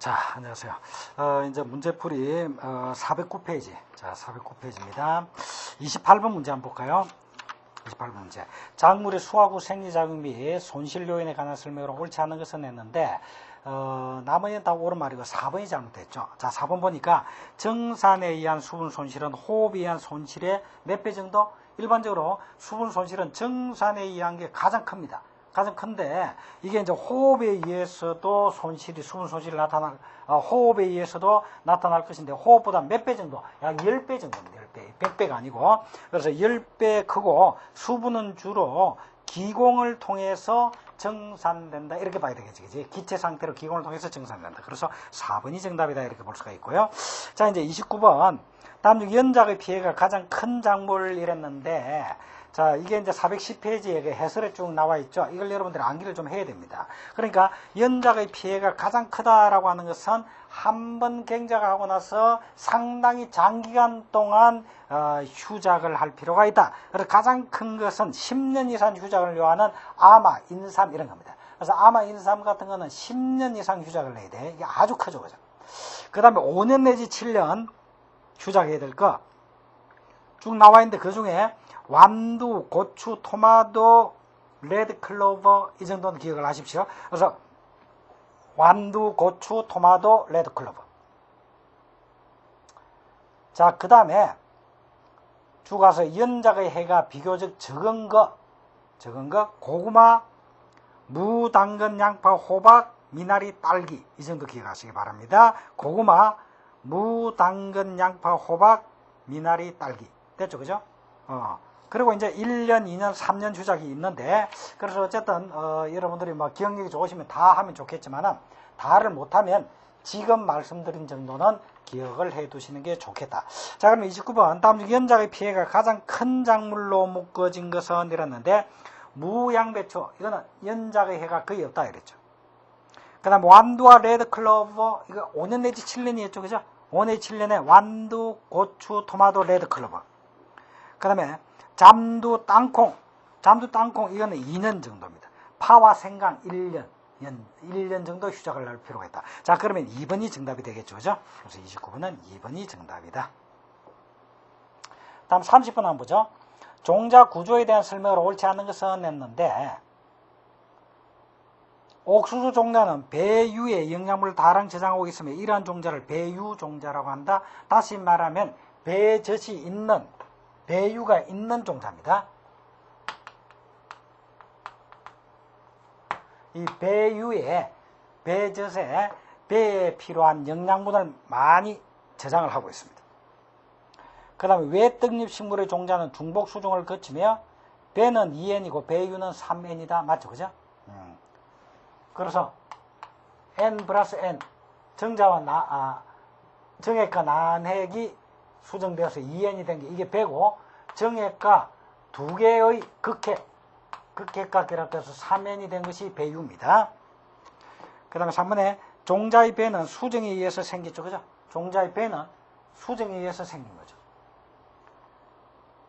자, 안녕하세요. 이제 문제풀이 409페이지. 자, 409페이지입니다. 28번 문제 한번 볼까요? 28번 문제. 작물의 수하고 생리작용 및 손실 요인에 관한 설명으로 옳지 않은 것은 했는데 나머지는 다 옳은 말이고 4번이 잘못됐죠. 자, 4번 보니까 정산에 의한 수분 손실은 호흡에 의한 손실의 몇 배 정도? 일반적으로 수분 손실은 정산에 의한 게 가장 큽니다. 가장 큰데 이게 이제 호흡에 의해서도 수분 손실이 호흡에 의해서도 나타날 것인데 호흡보다 몇 배 정도? 약 10배 정도입니다. 10배. 100배가 아니고. 그래서 10배 크고 수분은 주로 기공을 통해서 정산된다. 이렇게 봐야 되겠지. 그치? 기체 상태로 기공을 통해서 정산된다. 그래서 4번이 정답이다. 이렇게 볼 수가 있고요. 자, 이제 29번. 다음 중 연작의 피해가 가장 큰 작물이랬는데 자, 이게 이제 410페이지에 해설에 쭉 나와 있죠. 이걸 여러분들이 암기를 좀 해야 됩니다. 그러니까 연작의 피해가 가장 크다라고 하는 것은 한 번 경작하고 나서 상당히 장기간 동안 휴작을 할 필요가 있다. 그래서 가장 큰 것은 10년 이상 휴작을 요하는 아마, 인삼 이런 겁니다. 그래서 아마, 인삼 같은 거는 10년 이상 휴작을 해야 돼. 이게 아주 크죠. 그죠? 그 다음에 5년 내지 7년 휴작해야 될 거 쭉 나와 있는데 그 중에 완두, 고추, 토마토, 레드 클로버 이 정도는 기억을 하십시오. 그래서 완두, 고추, 토마토, 레드 클로버. 자, 그 다음에 쭉 가서 연작의 해가 비교적 적은 거, 고구마, 무, 당근, 양파, 호박, 미나리, 딸기 이 정도 기억하시기 바랍니다. 고구마, 무, 당근, 양파, 호박, 미나리, 딸기. 됐죠, 그죠? 그리고 이제 1년, 2년, 3년 휴작이 있는데, 그래서 어쨌든, 여러분들이 뭐 기억력이 좋으시면 다 하면 좋겠지만은, 다를 못하면 지금 말씀드린 정도는 기억을 해 두시는 게 좋겠다. 자, 그럼 29번. 다음 중 연작의 피해가 가장 큰 작물로 묶어진 것은 이랬는데, 무, 양배추. 이거는 연작의 해가 거의 없다. 이랬죠. 그 다음 완두와 레드 클로버. 이거 5년 내지 7년이었죠. 그죠? 5년 내지 7년에 완두, 고추, 토마토, 레드 클로버. 그 다음에 잠두, 땅콩. 이거는 2년 정도입니다. 파와 생강 1년 정도 휴작을 할 필요가 있다. 자, 그러면 2번이 정답이 되겠죠. 그죠? 그래서 29번은 2번이 정답이다. 다음 30번 한번 보죠. 종자 구조에 대한 설명을 옳지 않은 것은 했는데, 옥수수 종자는 배유에 영양분을 다량 저장하고 있으며 이러한 종자를 배유 종자라고 한다. 다시 말하면 배젖이 있는, 배유가 있는 종자입니다. 이 배유에, 배젖에 배에 필요한 영양분을 많이 저장을 하고 있습니다. 그 다음에 외떡잎식물의 종자는 중복 수종을 거치며 배는 2N이고 배유는 3N이다. 맞죠? 그죠? 그래서 N 플러스 N, 정자와 정액과 난핵이 수정되어서 2N이 된 게 이게 배고, 정액과 두 개의 극핵과 결합돼서 3N이 된 것이 배유입니다. 그 다음에 3번에 종자의 배는 수정에 의해서 생겼죠. 그죠? 종자의 배는 수정에 의해서 생긴 거죠.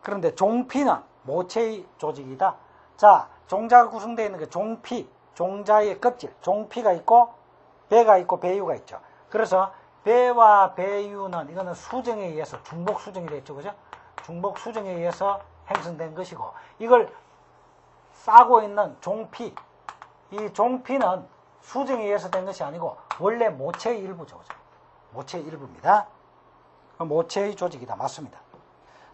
그런데 종피는 모체의 조직이다. 자, 종자가 구성되어 있는 게 종피, 종자의 껍질, 종피가 있고 배가 있고 배유가 있죠. 그래서 배와 배유는 이거는 수정에 의해서 중복 수정이 됐죠. 그죠? 중복 수정에 의해서 형성된 것이고, 이걸 싸고 있는 종피, 이 종피는 수정에 의해서 된 것이 아니고 원래 모체의 일부죠. 그죠? 모체의 일부입니다. 모체의 조직이다. 맞습니다.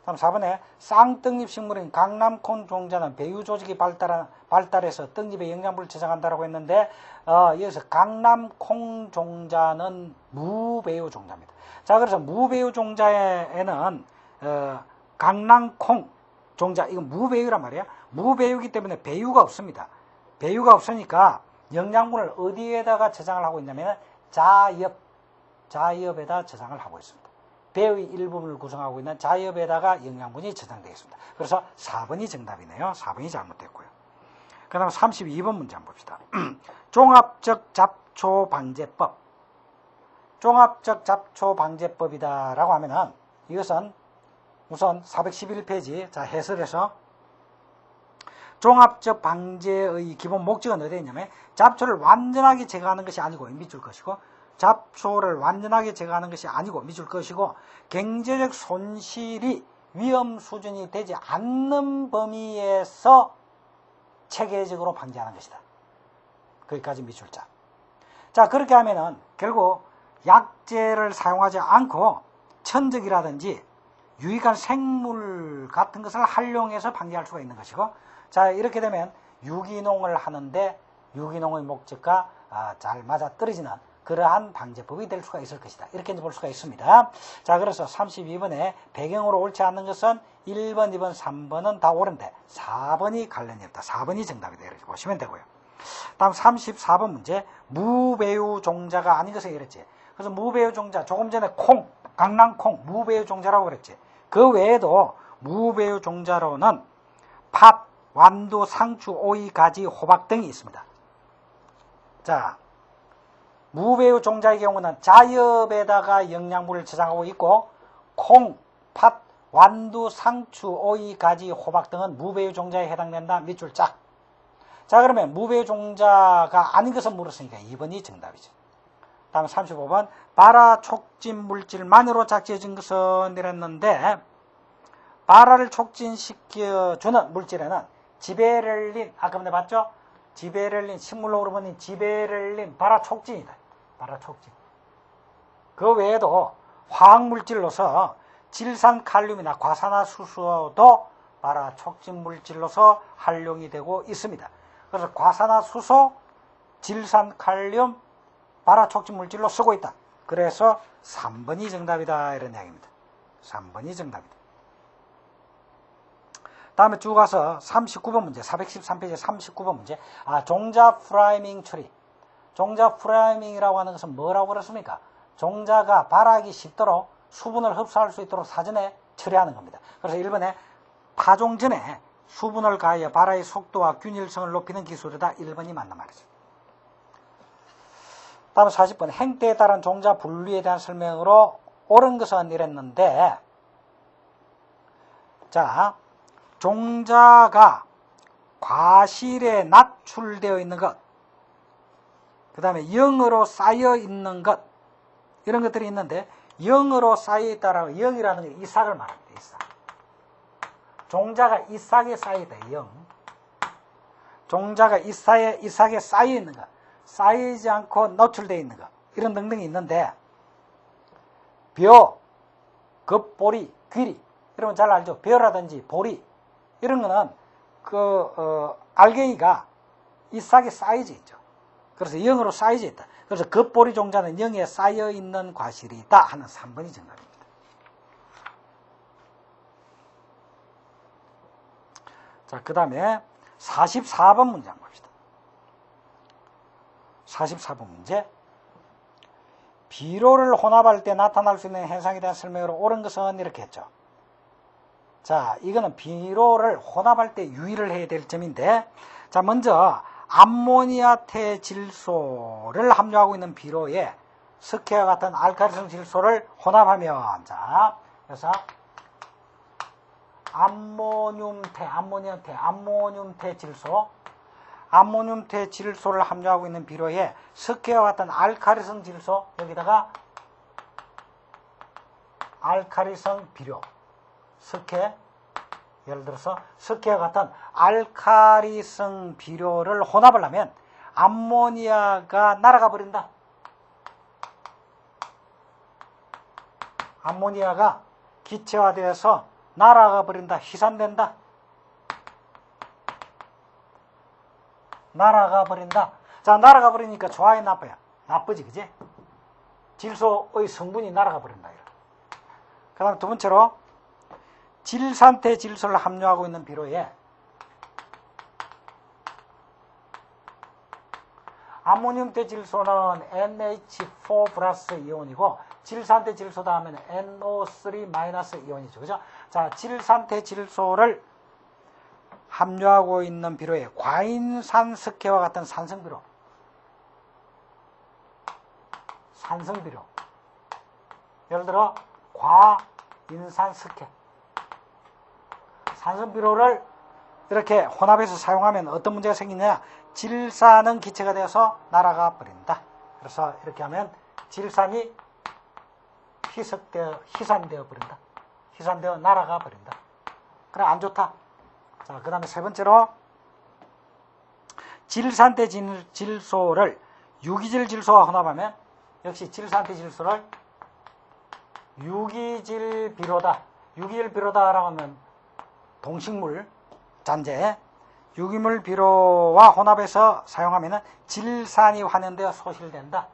다음 4번에 쌍떡잎 식물인 강남콩 종자는 배유 조직이 발달해서 떡잎에 영양분을 저장한다라고 했는데, 여기서 강남콩 종자는 무배유 종자입니다. 자, 그래서 무배유 종자에는 강남콩 종자, 이건 무배유란 말이야. 무배유이기 때문에 배유가 없습니다. 배유가 없으니까 영양분을 어디에다가 저장을 하고 있냐면 자엽에다 저장을 하고 있습니다. 배의 일부분을 구성하고 있는 자엽에다가 영양분이 저장되어 있습니다. 그래서 4번이 정답이네요. 4번이 잘못됐고요. 그 다음 32번 문제 한번 봅시다. 종합적 잡초 방제법. 종합적 잡초 방제법이다라고 하면은 이것은 우선 411페이지 자 해설에서 종합적 방제의 기본 목적은 어디에 있냐면 잡초를 완전하게 제거하는 것이 아니고 밑줄 것이고 잡초를 완전하게 제거하는 것이 아니고 미줄 것이고 경제적 손실이 위험 수준이 되지 않는 범위에서 체계적으로 방지하는 것이다. 거기까지 미줄자. 자, 그렇게 하면은 결국 약재를 사용하지 않고 천적이라든지 유익한 생물 같은 것을 활용해서 방지할 수가 있는 것이고, 자, 이렇게 되면 유기농을 하는데 유기농의 목적과 잘 맞아 떨어지는 그러한 방제법이 될 수가 있을 것이다. 이렇게 볼 수가 있습니다. 자, 그래서 32번에 배경으로 옳지 않는 것은 1번, 2번, 3번은 다 옳은데 4번이 관련이 없다. 4번이 정답이다. 이렇게 보시면 되고요. 다음 34번 문제. 무배유 종자가 아닌 것을 이랬지. 그래서 무배유 종자, 조금 전에 콩, 강낭콩, 무배유 종자라고 그랬지. 그 외에도 무배유 종자로는 팥, 완두, 상추, 오이, 가지, 호박 등이 있습니다. 자, 무배유 종자의 경우는 자엽에다가 영양분을 저장하고 있고, 콩, 팥, 완두, 상추, 오이, 가지, 호박 등은 무배유 종자에 해당된다. 밑줄 짝. 자, 그러면 무배유 종자가 아닌 것을 물었으니까 2번이 정답이죠. 다음 35번. 발화 촉진 물질만으로 작지어진 것은 이랬는데, 발화를 촉진시켜주는 물질에는 지베렐린, 아까 전에 봤죠? 지베렐린, 식물록으로 보니 지베렐린, 발화 촉진이다. 발화 촉진. 그 외에도 화학물질로서 질산칼륨이나 과산화수소도 발화 촉진 물질로서 활용이 되고 있습니다. 그래서 과산화수소, 질산칼륨, 발화 촉진 물질로 쓰고 있다. 그래서 3번이 정답이다. 이런 이야기입니다. 3번이 정답이다. 다음에 쭉 가서 39번 문제, 413페이지 39번 문제. 종자 프라이밍 처리. 종자 프라이밍이라고 하는 것은 뭐라고 그랬습니까? 종자가 발화하기 쉽도록 수분을 흡수할 수 있도록 사전에 처리하는 겁니다. 그래서 1번에 파종 전에 수분을 가하여 발화의 속도와 균일성을 높이는 기술이다. 1번이 맞는 말이죠. 다음 40번. 행태에 따른 종자 분류에 대한 설명으로 옳은 것은 이랬는데, 자, 종자가 과실에 낮출되어 있는 것, 그 다음에 0으로 쌓여 있는 것, 이런 것들이 있는데, 0으로 쌓여 있다라고, 0이라는 게 이삭을 말합니다. 이삭. 종자가 이삭에 쌓여 있다. 0. 종자가 이삭에 쌓여 있는 것, 쌓이지 않고 노출되어 있는 것, 이런 등등이 있는데, 벼, 겉보리, 귀리, 이런 건 잘 알죠? 벼라든지 보리, 이런 거는 알갱이가 이삭에 쌓여져 있죠. 그래서 0으로 쌓여져 있다. 그래서 겉보리 종자는 0에 쌓여 있는 과실이다 하는 3번이 정답입니다. 자, 그 다음에 44번 문제 한번 봅시다. 44번 문제. 비료를 혼합할 때 나타날 수 있는 현상에 대한 설명으로 옳은 것은 이렇게 했죠. 자, 이거는 비료를 혼합할 때 유의를 해야 될 점인데, 자, 먼저 암모니아태 질소를 함유하고 있는 비료에 석회와 같은 알칼리성 질소를 혼합하면, 자, 그래서 암모늄태 질소를 함유하고 있는 비료에 석회와 같은 알칼리성 질소, 여기다가 알칼리성 비료, 석회, 예를 들어서 석회와 같은 알칼리성 비료를 혼합을 하면 암모니아가 날아가 버린다. 암모니아가 기체화되어서 날아가 버린다. 희산된다. 날아가 버린다. 자, 날아가 버리니까 좋아요, 나빠요? 나쁘지, 그지? 질소의 성분이 날아가 버린다. 그 다음 두 번째로 질산태 질소를 함유하고 있는 비료에 암모늄태 질소는 NH4 플러스 이온이고, 질산태 질소 다음에는 NO3 마이너스 이온이죠. 그죠? 자, 질산태 질소를 함유하고 있는 비료에 과인산 석회와 같은 산성비료, 예를 들어 과인산 석회, 산성비료를 이렇게 혼합해서 사용하면 어떤 문제가 생기냐? 질산은 기체가 되어서 날아가 버린다. 그래서 이렇게 하면 질산이 희산되어 버린다. 희산되어 날아가 버린다. 그래, 안 좋다. 자, 그 다음에 세 번째로, 질산대 질소를 유기질 질소와 혼합하면, 역시 질산대 질소를 유기질 비료다. 유기질 비료다라고 하면 동식물 잔재, 유기물 비료와 혼합해서 사용하면 질산이 환원되어 소실된다.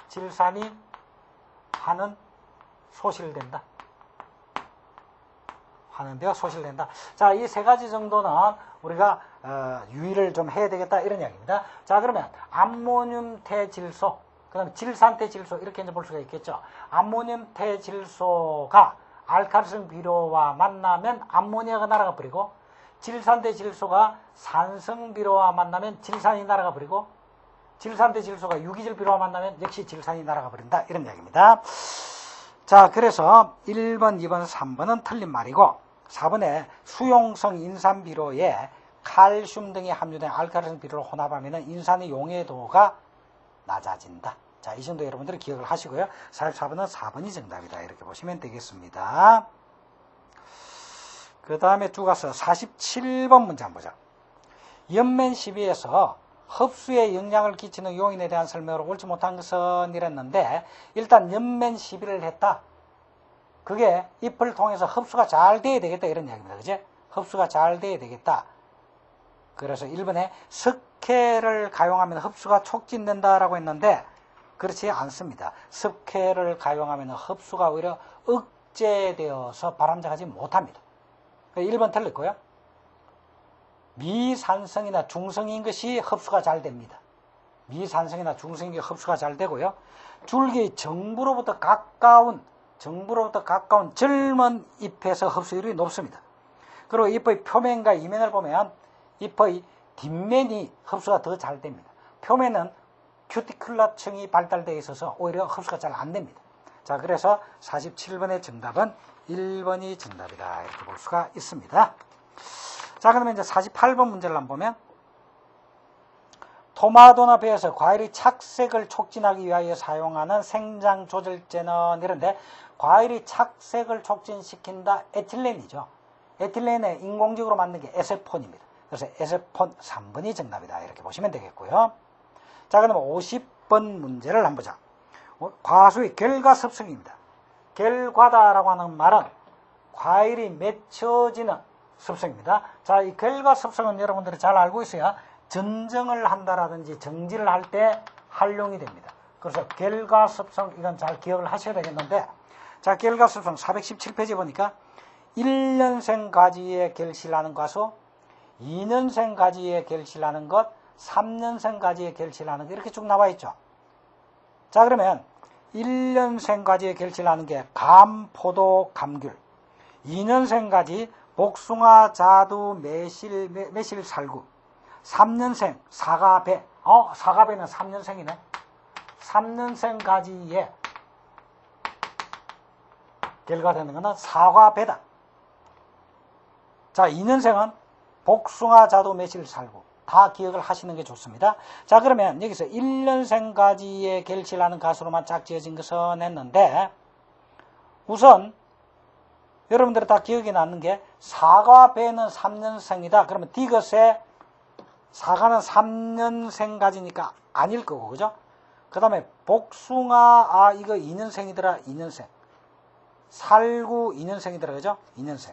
질산이 소실된다. 환원되어 소실된다. 자, 이 세 가지 정도는 우리가 유의를 좀 해야 되겠다, 이런 이야기입니다. 자, 그러면 암모늄 태질소, 그 다음에 질산태질소, 이렇게 이제 볼 수가 있겠죠. 암모늄 태질소가 알칼리성 비료와 만나면 암모니아가 날아가 버리고, 질산태질소가 산성 비료와 만나면 질산이 날아가 버리고, 질산태질소가 유기질 비료와 만나면 역시 질산이 날아가 버린다, 이런 이야기입니다. 자, 그래서 1번, 2번, 3번은 틀린 말이고, 4번에 수용성 인산 비료에 칼슘 등이 함유된 알칼리성 비료를 혼합하면 인산의 용해도가 낮아진다. 자, 이 정도 여러분들이 기억을 하시고요. 44번은 4번이 정답이다. 이렇게 보시면 되겠습니다. 그 다음에 쭉 가서 47번 문제 한번 보자. 연면 12에서 흡수에 영향을 끼치는 요인에 대한 설명으로 옳지 못한 것은 이랬는데, 일단 연면 12를 했다. 그게 잎을 통해서 흡수가 잘 돼야 되겠다, 이런 이야기입니다. 그제? 흡수가 잘 돼야 되겠다. 그래서 1번에 석회를 가용하면 흡수가 촉진된다라고 했는데, 그렇지 않습니다. 석회를 가용하면 흡수가 오히려 억제되어서 바람직하지 못합니다. 1번 틀렸고요. 미산성이나 중성인 것이 흡수가 잘 됩니다. 미산성이나 중성인 게 흡수가 잘 되고요. 줄기 정부로부터 가까운 젊은 잎에서 흡수율이 높습니다. 그리고 잎의 표면과 이면을 보면 잎의 뒷면이 흡수가 더 잘 됩니다. 표면은 큐티클라층이 발달되어 있어서 오히려 흡수가 잘 안 됩니다. 자, 그래서 47번의 정답은 1번이 정답이다, 이렇게 볼 수가 있습니다. 자, 그러면 이제 48번 문제를 한번 보면, 토마토나 배에서 과일의 착색을 촉진하기 위하여 사용하는 생장 조절제는 이런데, 과일의 착색을 촉진시킨다, 에틸렌이죠. 에틸렌의 인공적으로 만든 게 에세폰입니다. 그래서 에세폰 3번이 정답이다, 이렇게 보시면 되겠고요. 자, 그러면 50번 문제를 한번 보자. 과수의 결과습성입니다. 결과다라고 하는 말은 과일이 맺혀지는 습성입니다. 자, 이 결과습성은 여러분들이 잘 알고 있어야 전정을 한다라든지 정지를 할 때 활용이 됩니다. 그래서 결과습성, 이건 잘 기억을 하셔야 되겠는데, 자, 결과습성 417페이지 보니까 1년생 가지에 결실하는 과수, 2년생 가지에 결실하는 것, 3년생 가지에 결실하는 것, 이렇게 쭉 나와 있죠. 자, 그러면 1년생 가지에 결실하는 게 감, 포도, 감귤, 2년생 가지 복숭아, 자두, 매실, 살구, 3년생 사과, 배. 사과배는 3년생이네. 3년생 가지에 결과되는 것은 사과배다. 자, 2년생은 복숭아, 자두, 매실, 살구. 다 기억을 하시는 게 좋습니다. 자, 그러면 여기서 1년생 가지에 결실하는 가수로만 짝 지어진 것은 했는데, 우선 여러분들이 다 기억이 나는 게 사과, 배는 3년생이다. 그러면 디귿에 사과는 3년생 가지니까 아닐 거고, 그죠? 그 다음에 복숭아, 이거 2년생이더라, 2년생. 살구 2년생이더라, 그죠? 2년생.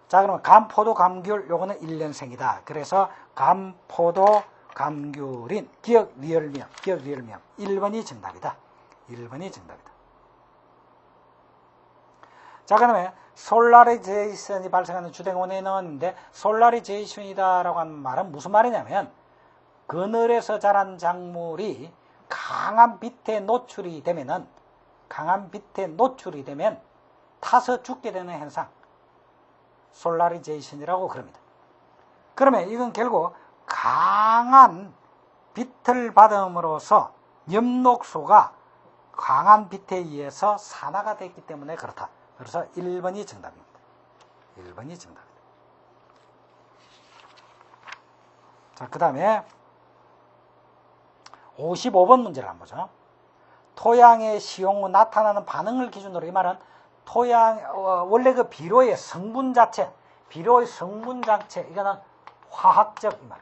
자, 그러면 감, 포도, 감귤, 요거는 1년생이다. 그래서 감, 포도, 감귤인 기억, 리얼, 미음. 1번이 정답이다. 1번이 정답이다. 자, 그러면 솔라리제이션이 발생하는 주된 원인은 넣었는데, 솔라리제이션이다라고 하는 말은 무슨 말이냐면, 그늘에서 자란 작물이 강한 빛에 노출이 되면 타서 죽게 되는 현상, 솔라리제이션이라고 그럽니다. 그러면 이건 결국 강한 빛을 받음으로써 엽록소가 강한 빛에 의해서 산화가 됐기 때문에 그렇다. 그래서 1번이 정답입니다. 1번이 정답입니다. 자, 그 다음에 55번 문제를 한번 보죠. 토양의 시용 후 나타나는 반응을 기준으로, 이 말은 원래 그 비료의 성분 자체, 이거는 화학적, 이 말.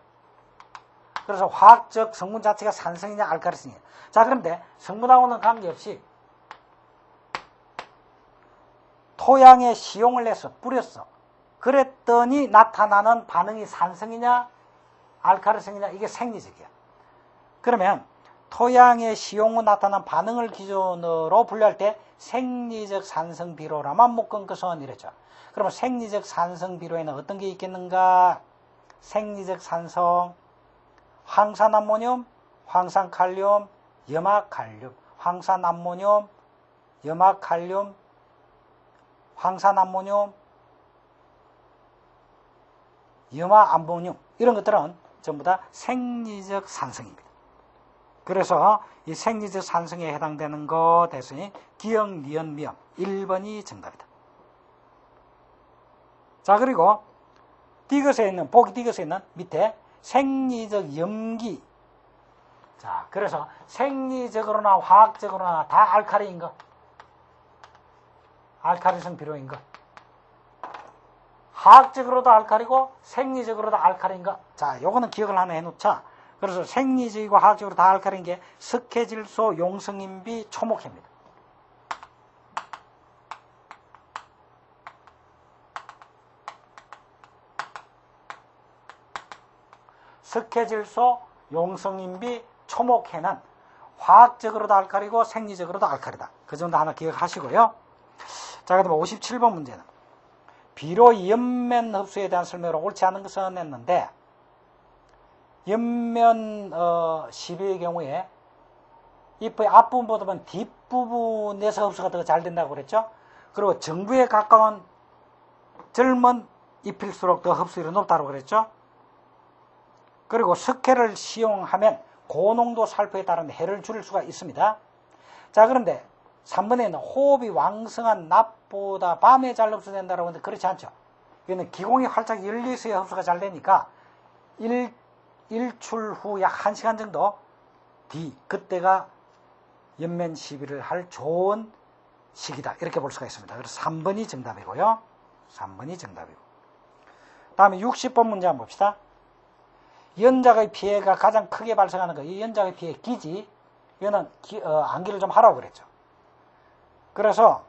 그래서 화학적 성분 자체가 산성이냐 알카리성이냐. 자, 그런데 성분하고는 관계없이 토양에 시용을 해서 뿌렸어. 그랬더니 나타나는 반응이 산성이냐 알카리성이냐, 이게 생리적이야. 그러면 토양에 시용 후 나타난 반응을 기준으로 분류할 때 생리적 산성 비료라만 묶은 것은 이랬죠. 그러면 생리적 산성 비료에는 어떤 게 있겠는가? 생리적 산성, 황산암모늄, 황산칼륨, 염화칼륨, 황산암모늄, 염화칼륨, 황산암모늄, 염화암모늄, 이런 것들은 전부 다 생리적 산성입니다. 그래서 이 생리적 산성에 해당되는 것 대신에 기억, 니은, 미음 1번이 정답이다. 자, 그리고 보기 디귿에 있는 밑에 생리적 염기. 자, 그래서 생리적으로나 화학적으로나 다 알카리인 것, 알카리성 비료인 것. 화학적으로도 알카리고 생리적으로도 알카리인 것. 자, 요거는 기억을 하나 해놓자. 그래서 생리적이고 화학적으로 다 알카리인 게 석회질소, 용성인비, 초목회입니다. 석회질소, 용성인비, 초목회는 화학적으로도 알카리고 생리적으로도 알카리다. 그 정도 하나 기억하시고요. 자, 그다음에 57번 문제는 비료 옆면 흡수에 대한 설명으로 옳지 않은 것은 했는데, 옆면 시비의 경우에 잎의 앞부분보다는 뒷부분에서 흡수가 더 잘 된다고 그랬죠. 그리고 정부에 가까운 젊은 잎일수록 더 흡수율이 높다고 그랬죠. 그리고 석회를 시용하면 고농도 살포에 따른 해를 줄일 수가 있습니다. 자, 그런데 3번에는 호흡이 왕성한 낮보다 밤에 잘 흡수된다고 하는데 그렇지 않죠. 이거는 기공이 활짝 열려서야 흡수가 잘 되니까 일출 후 약 1시간 정도 뒤, 그때가 옆면 시비를 할 좋은 시기다, 이렇게 볼 수가 있습니다. 그래서 3번이 정답이고요. 3번이 정답이고. 다음에 60번 문제 한번 봅시다. 연작의 피해가 가장 크게 발생하는 거, 이 연작의 피해 기지, 이거는 암기를 좀 하라고 그랬죠. 그래서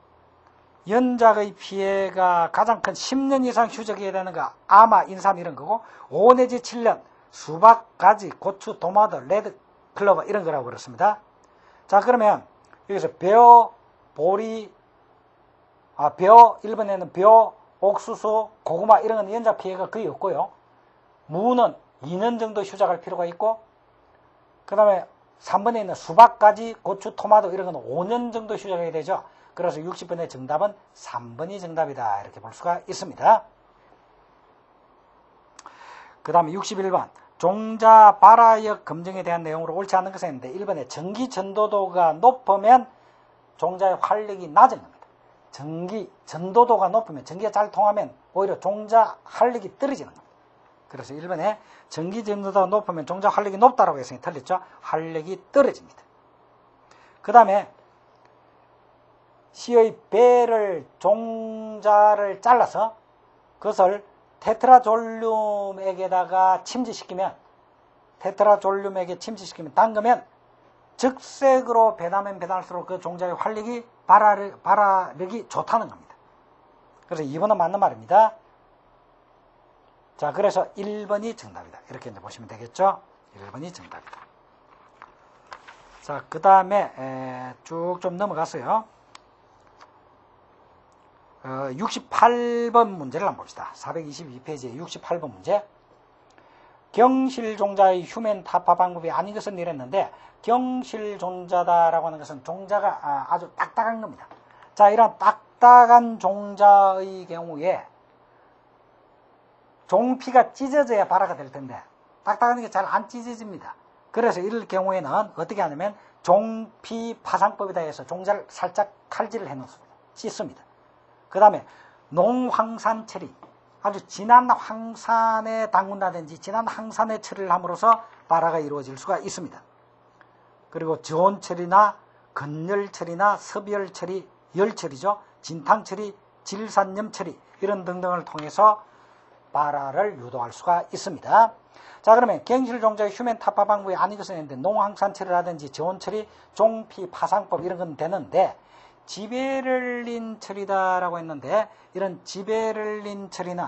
연작의 피해가 가장 큰 10년 이상 휴적해야 되는 거, 아마, 인삼 이런 거고, 5 내지 7년 수박, 가지, 고추, 도마도, 레드, 클로버 이런 거라고 그랬습니다. 자, 그러면 여기서 벼, 보리, 벼, 1번에는 벼, 옥수수, 고구마 이런 건 연작 피해가 거의 없고요. 무는 2년 정도 휴작할 필요가 있고, 그 다음에 3번에 있는 수박, 가지, 고추, 토마토 이런 건 5년 정도 휴작해야 되죠. 그래서 60번의 정답은 3번이 정답이다, 이렇게 볼 수가 있습니다. 그 다음에 61번 종자 발화력 검증에 대한 내용으로 옳지 않은 것은 있는데, 1번에 전기 전도도가 높으면 종자의 활력이 낮은 겁니다. 전도도가 높으면, 전기가 잘 통하면 오히려 종자 활력이 떨어지는 겁니다. 그래서 1번에 전기 전도도가 높으면 종자 활력이 높다라고 했으니 틀렸죠. 활력이 떨어집니다. 그 다음에 C의 배를, 종자를 잘라서 그것을 테트라졸륨액에다가 침지시키면, 담그면 적색으로 배나면 배날수록 그 종자의 활력이, 발화력이 좋다는 겁니다. 그래서 2번은 맞는 말입니다. 자, 그래서 1번이 정답이다, 이렇게 이제 보시면 되겠죠. 1번이 정답이다. 자, 그 다음에 쭉 좀 넘어갔어요. 68번 문제를 한번 봅시다. 422페이지에 68번 문제. 경실종자의 휴면 타파 방법이 아닌 것은 이랬는데, 경실종자다라고 하는 것은 종자가 아주 딱딱한 겁니다. 자, 이런 딱딱한 종자의 경우에 종피가 찢어져야 발화가 될 텐데, 딱딱한 게 잘 안 찢어집니다. 그래서 이럴 경우에는 어떻게 하냐면 종피 파상법이다 해서 종자를 살짝 칼질을 해놓습니다. 찢습니다. 그 다음에 농황산 처리, 아주 진한 황산에 담근다든지 진한 황산에 처리를 함으로써 발화가 이루어질 수가 있습니다. 그리고 저온 처리나 건열처리나 섭열처리, 열처리죠. 진탕처리, 질산염처리 이런 등등을 통해서 발화를 유도할 수가 있습니다. 자, 그러면 갱실종자의 휴면 타파 방법이 아닌 것은 있는데 농항산처리라든지 저온처리, 종피 파상법 이런 건 되는데 지베를린 처리다라고 했는데 이런 지베를린 처리는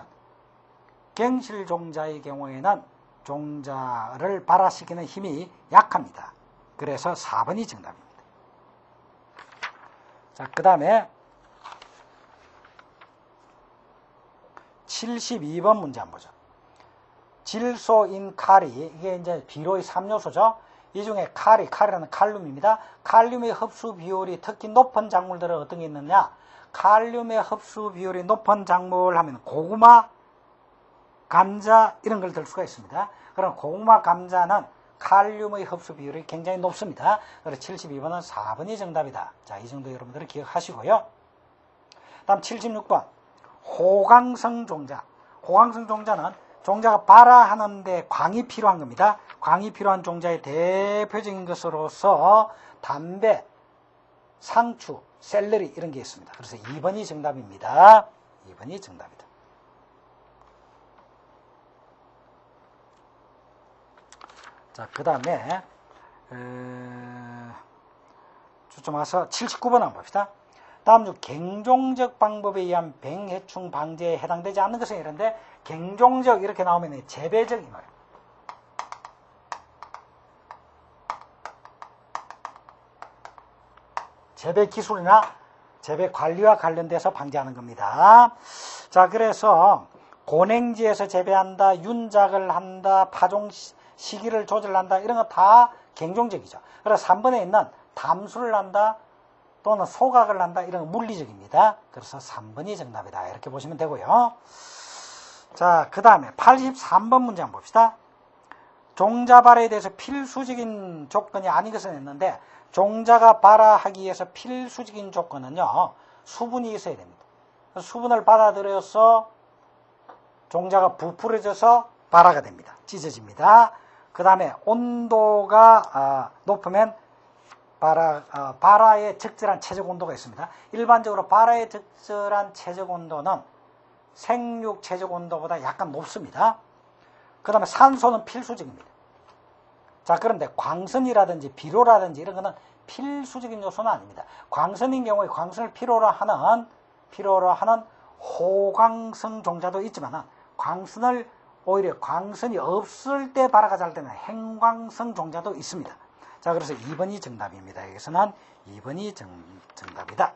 갱실종자의 경우에는 종자를 발화시키는 힘이 약합니다. 그래서 4번이 정답입니다. 자, 그 다음에 72번 문제 한번 보죠. 질소인 칼이, 이게 이제 비료의 3요소죠. 이 중에 칼이라는 칼륨입니다. 칼륨의 흡수 비율이 특히 높은 작물들은 어떤 게 있느냐? 칼륨의 흡수 비율이 높은 작물 하면 고구마, 감자 이런 걸 들 수가 있습니다. 그럼 고구마, 감자는 칼륨의 흡수 비율이 굉장히 높습니다. 그래서 72번은 4번이 정답이다. 자, 이 정도 여러분들은 기억하시고요. 다음 76번. 호강성 종자. 호강성 종자는 종자가 발화하는데 광이 필요한 겁니다. 광이 필요한 종자의 대표적인 것으로서 담배, 상추, 샐러리 이런 게 있습니다. 그래서 2번이 정답입니다. 2번이 정답이다. 자, 그 다음에 좀 와서 79번 한번 봅시다. 다음 중 갱종적 방법에 의한 뱅해충 방제에 해당되지 않는 것은 이런데 갱종적 이렇게 나오면 재배적인 거예요. 재배 기술이나 재배 관리와 관련돼서 방제하는 겁니다. 자, 그래서 고냉지에서 재배한다, 윤작을 한다, 파종 시기를 조절한다 이런 거 다 갱종적이죠. 그래서 3번에 있는 담수를 한다 또는 소각을 한다 이런 건 물리적입니다. 그래서 3번이 정답이다 이렇게 보시면 되고요. 자, 그 다음에 83번 문제 한번 봅시다. 종자 발화에 대해서 필수적인 조건이 아닌 것은 있는데 종자가 발화하기 위해서 필수적인 조건은요 수분이 있어야 됩니다. 수분을 받아들여서 종자가 부풀어져서 발화가 됩니다. 찢어집니다. 그 다음에 온도가 높으면 발화의 적절한 최적 온도가 있습니다. 일반적으로 발화의 적절한 최적 온도는 생육 최적 온도보다 약간 높습니다. 그 다음에 산소는 필수적입니다. 자, 그런데 광선이라든지 비료라든지 이런 거는 필수적인 요소는 아닙니다. 광선인 경우에 광선을 필요로 하는 호광성 종자도 있지만 오히려 광선이 없을 때 발화가 잘 되는 행광성 종자도 있습니다. 자, 그래서 2번이 정답입니다. 여기서는 2번이 정답이다.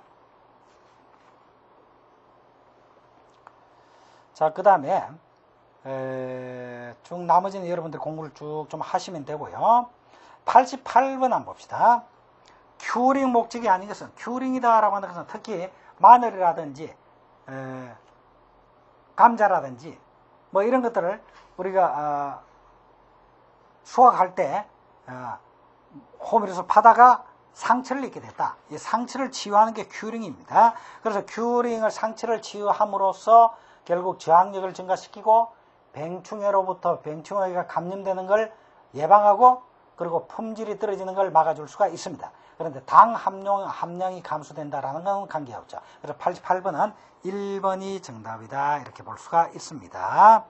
자, 그 다음에 쭉 나머지는 여러분들 공부를 쭉 좀 하시면 되고요. 88번 한번 봅시다. 큐링 목적이 아닌 것은 큐링이다라고 하는 것은 특히 마늘이라든지 감자라든지 뭐 이런 것들을 우리가 수확할 때 호밀에서 파다가 상처를 입게 됐다. 이 상처를 치유하는 게 큐링입니다. 그래서 상처를 치유함으로써 결국 저항력을 증가시키고 뱅충해가 감염되는 걸 예방하고 그리고 품질이 떨어지는 걸 막아줄 수가 있습니다. 그런데 당 함량이 감소된다라는 건 관계없죠. 그래서 88번은 1번이 정답이다 이렇게 볼 수가 있습니다.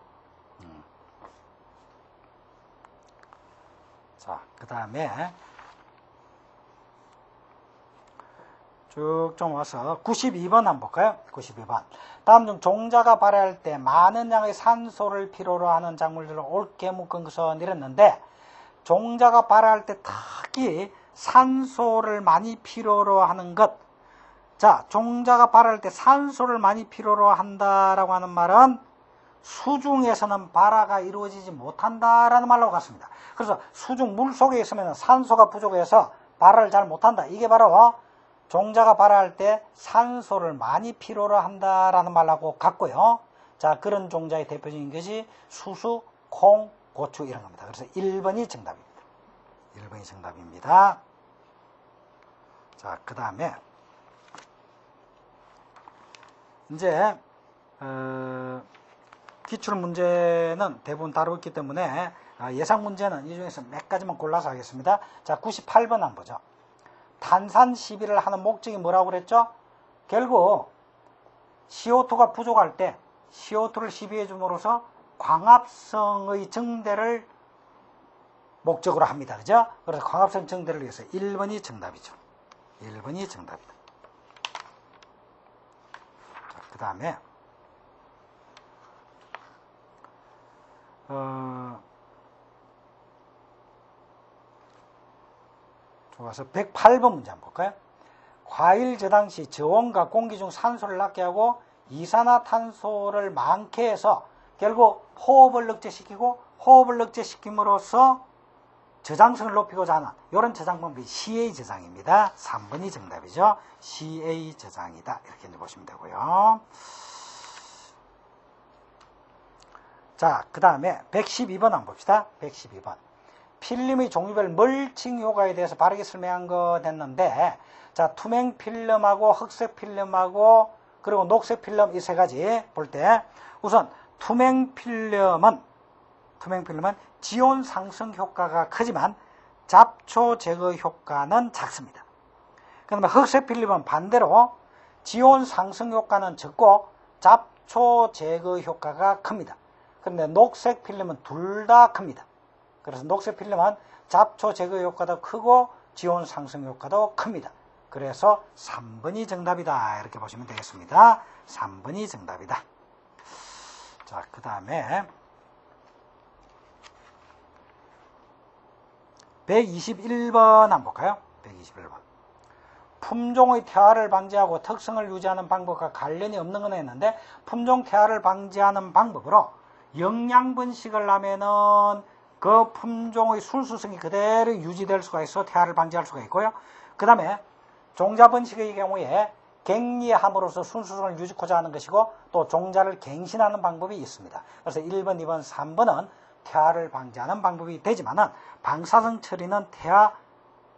자, 그 다음에 쭉 좀 와서 92번 한번 볼까요? 92번. 다음 중 종자가 발화할 때 많은 양의 산소를 필요로 하는 작물들을 옳게 묶은 것은 이랬는데 종자가 발화할 때 특히 산소를 많이 필요로 하는 것. 자, 종자가 발화할 때 산소를 많이 필요로 한다라고 하는 말은 수중에서는 발화가 이루어지지 못한다라는 말로 같습니다. 그래서 수중 물 속에 있으면 산소가 부족해서 발화를 잘 못한다. 이게 바로 종자가 발화할 때 산소를 많이 필요로 한다라는 말하고 같고요. 자, 그런 종자의 대표적인 것이 수수, 콩, 고추 이런 겁니다. 그래서 1번이 정답입니다. 1번이 정답입니다. 자, 그 다음에 이제 기출 문제는 대부분 다루었기 때문에 예상 문제는 이 중에서 몇 가지만 골라서 하겠습니다. 자, 98번 한번 보죠. 탄산 시비를 하는 목적이 뭐라고 그랬죠? 결국 CO2가 부족할 때 CO2를 시비해 줌으로써 광합성의 증대를 목적으로 합니다. 그죠? 그래서 광합성 증대를 위해서 1번이 정답이죠. 1번이 정답이다. 그 다음에 좋아서 108번 문제 한번 볼까요? 과일 저당 시 저온과 공기 중 산소를 낮게 하고 이산화탄소를 많게 해서 결국 호흡을 억제시키고 호흡을 억제시킴으로써 저장성을 높이고자 하는 이런 저장 방법이 CA 저장입니다. 3번이 정답이죠. CA 저장이다. 이렇게 보시면 되고요. 자, 그 다음에 112번 한번 봅시다. 112번. 필름의 종류별 멀칭 효과에 대해서 바르게 설명한 거 됐는데, 자, 투명 필름하고 흑색 필름하고 그리고 녹색 필름 이 세 가지 볼 때 우선 투명 필름은 지온 상승 효과가 크지만 잡초 제거 효과는 작습니다. 그다음에 흑색 필름은 반대로 지온 상승 효과는 적고 잡초 제거 효과가 큽니다. 그런데 녹색 필름은 둘 다 큽니다. 그래서 녹색 필름은 잡초 제거 효과도 크고 지온 상승 효과도 큽니다. 그래서 3번이 정답이다. 이렇게 보시면 되겠습니다. 3번이 정답이다. 자, 그 다음에 121번 한번 볼까요? 121번. 품종의 퇴화를 방지하고 특성을 유지하는 방법과 관련이 없는 건 했는데, 품종 퇴화를 방지하는 방법으로 영양 번식을 하면은 그 품종의 순수성이 그대로 유지될 수가 있어 퇴화를 방지할 수가 있고요. 그 다음에 종자 번식의 경우에 갱리함으로써 순수성을 유지하고자 하는 것이고, 또 종자를 갱신하는 방법이 있습니다. 그래서 1번, 2번, 3번은 퇴화를 방지하는 방법이 되지만은 방사성 처리는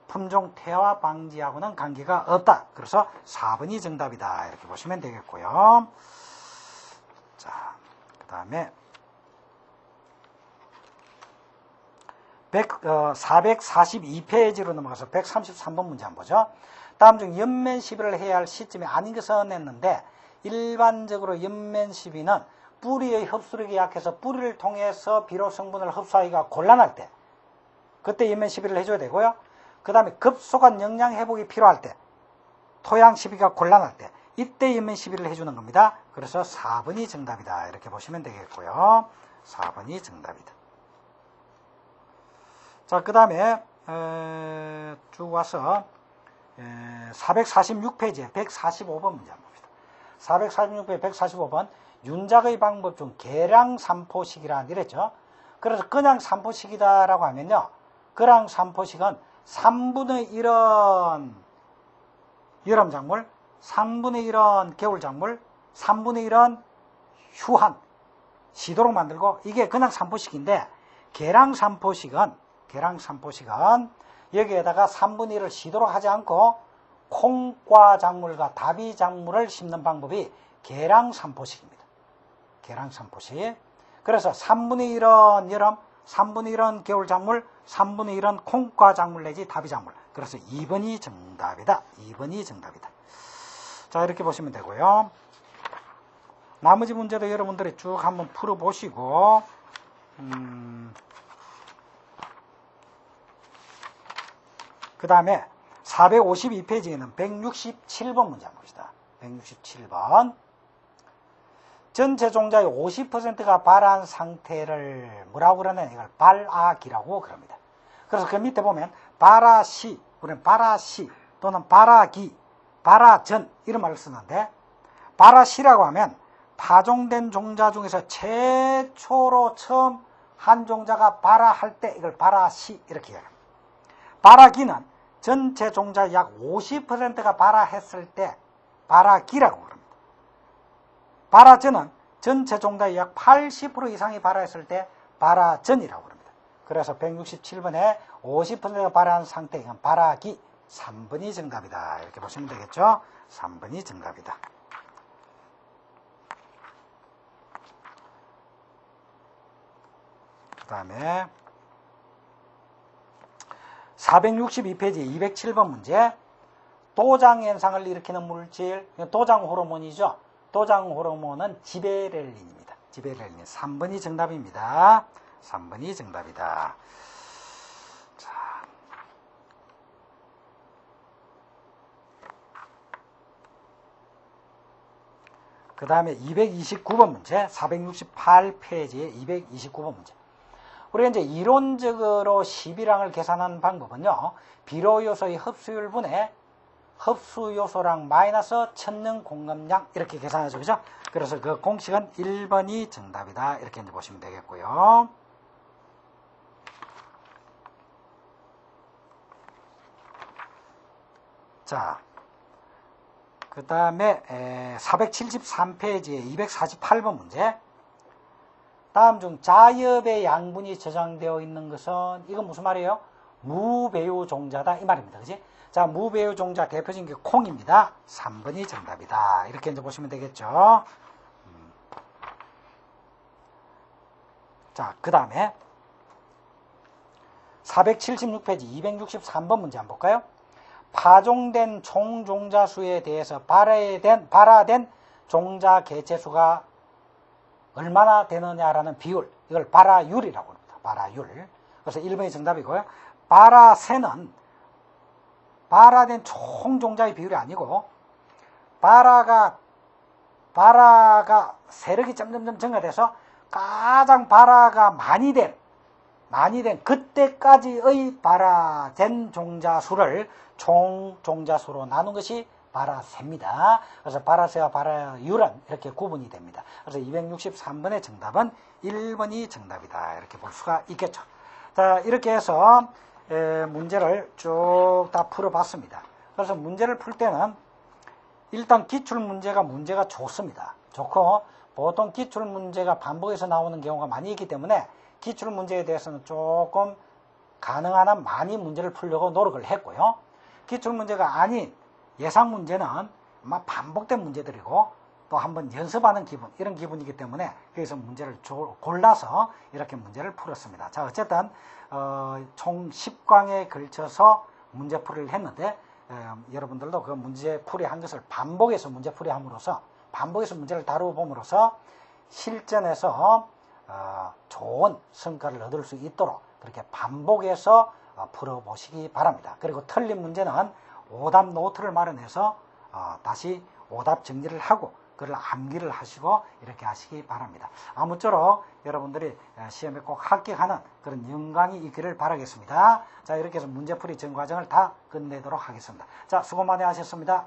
품종 퇴화 방지하고는 관계가 없다. 그래서 4번이 정답이다. 이렇게 보시면 되겠고요. 자, 그 다음에 442페이지로 넘어가서 133번 문제 한번 보죠. 다음 중 옆면 시비를 해야 할 시점이 아닌 것을 냈는데, 일반적으로 옆면 시비는 뿌리의 흡수력이 약해서 뿌리를 통해서 비료 성분을 흡수하기가 곤란할 때, 그때 옆면 시비를 해줘야 되고요. 그 다음에 급속한 영양 회복이 필요할 때, 토양 시비가 곤란할 때, 이때 옆면 시비를 해주는 겁니다. 그래서 4번이 정답이다. 이렇게 보시면 되겠고요. 4번이 정답이다. 자, 그 다음에 쭉 와서 446페이지에 145번 문제 한번 봅시다. 446페이지 145번. 윤작의 방법 중 계량 산포식이라 이랬죠. 그래서 그냥 산포식이다라고 하면요, 그냥 산포식은 3분의 1은 여름작물, 3분의 1은 겨울작물, 3분의 1은 휴한, 시도록 만들고, 이게 그냥 산포식인데, 계량 산포식은 여기에다가 3분의 1을 시도록 하지 않고 콩과 작물과 다비 작물을 심는 방법이 계량 산포식입니다. 계량 산포식. 그래서 3분의 1은 여름, 3분의 1은 겨울 작물, 3분의 1은 콩과 작물 내지 다비 작물. 그래서 2번이 정답이다. 2번이 정답이다. 자, 이렇게 보시면 되고요. 나머지 문제도 여러분들이 쭉 한번 풀어보시고, 그 다음에 452페이지에는 167번 문제 한번 봅시다. 167번. 전체 종자의 50%가 발한 상태를 뭐라고 그러냐면 이걸 발아기라고 그럽니다. 그래서 그 밑에 보면 발아시, 우리는 발아시 또는 발아기, 발아전 이런 말을 쓰는데, 발아시라고 하면 파종된 종자 중에서 최초로 처음 한 종자가 발아할 때 이걸 발아시 이렇게 얘기합니다. 발아기는 전체 종자 약 50%가 발아했을 때 발아기라고 그럽니다. 발아전은 전체 종자의 약 80% 이상이 발아했을 때 발아전이라고 합니다. 그래서 167번에 50%가 발아한 상태, 이건 발아기. 3번이 정답이다. 이렇게 보시면 되겠죠. 3번이 정답이다. 그 다음에 462페이지 207번 문제. 도장 현상을 일으키는 물질, 도장 호르몬이죠. 도장 호르몬은 지베렐린입니다. 지베렐린. 3번이 정답입니다. 3번이 정답이다. 자. 그 다음에 229번 문제, 468페이지의 229번 문제. 우리가 이제 이론적으로 시비량을 계산하는 방법은요, 비료요소의 흡수율분의 흡수요소량 마이너스 천능 공급량 이렇게 계산하죠. 그죠? 그래서 그 공식은 1번이 정답이다. 이렇게 이제 보시면 되겠고요. 자, 그 다음에 473페이지에 248번 문제. 다음 중 자엽의 양분이 저장되어 있는 것은 이건 무슨 말이에요? 무배유 종자다 이 말입니다. 그지? 자, 무배유 종자 대표적인 게 콩입니다. 3번이 정답이다. 이렇게 이제 보시면 되겠죠. 자, 그 다음에 476페이지 263번 문제 한번 볼까요? 파종된 총 종자수에 대해서 발화된 종자 개체수가 얼마나 되느냐라는 비율, 이걸 발화율이라고 합니다. 발화율. 그래서 1번이 정답이고요. 발화세는 발화된 총 종자의 비율이 아니고 발화가 세력이 점점점 증가돼서 가장 발화가 많이 된 그때까지의 발화된 종자수를 총 종자수로 나눈 것이 발화세입니다. 그래서 발화세와 발화율은 이렇게 구분이 됩니다. 그래서 263번의 정답은 1번이 정답이다. 이렇게 볼 수가 있겠죠. 자, 이렇게 해서 문제를 쭉 다 풀어봤습니다. 그래서 문제를 풀 때는 일단 문제가 좋습니다. 좋고 보통 기출문제가 반복해서 나오는 경우가 많이 있기 때문에 기출문제에 대해서는 조금 가능한 한 많이 문제를 풀려고 노력을 했고요. 기출문제가 아닌 예상문제는 아마 반복된 문제들이고 또 한번 연습하는 기분, 이런 기분이기 때문에 그래서 문제를 골라서 이렇게 문제를 풀었습니다. 자, 어쨌든 총 10강에 걸쳐서 문제풀이를 했는데 여러분들도 그 문제풀이 한 것을 반복해서 문제풀이 함으로써 반복해서 문제를 다루어봄으로써 실전에서 좋은 성과를 얻을 수 있도록 그렇게 반복해서 풀어보시기 바랍니다. 그리고 틀린 문제는 오답 노트를 마련해서 다시 오답 정리를 하고 그걸 암기를 하시고 이렇게 하시기 바랍니다. 아무쪼록 여러분들이 시험에 꼭 합격하는 그런 영광이 있기를 바라겠습니다. 자, 이렇게 해서 문제풀이 전 과정을 다 끝내도록 하겠습니다. 자, 수고 많이 하셨습니다.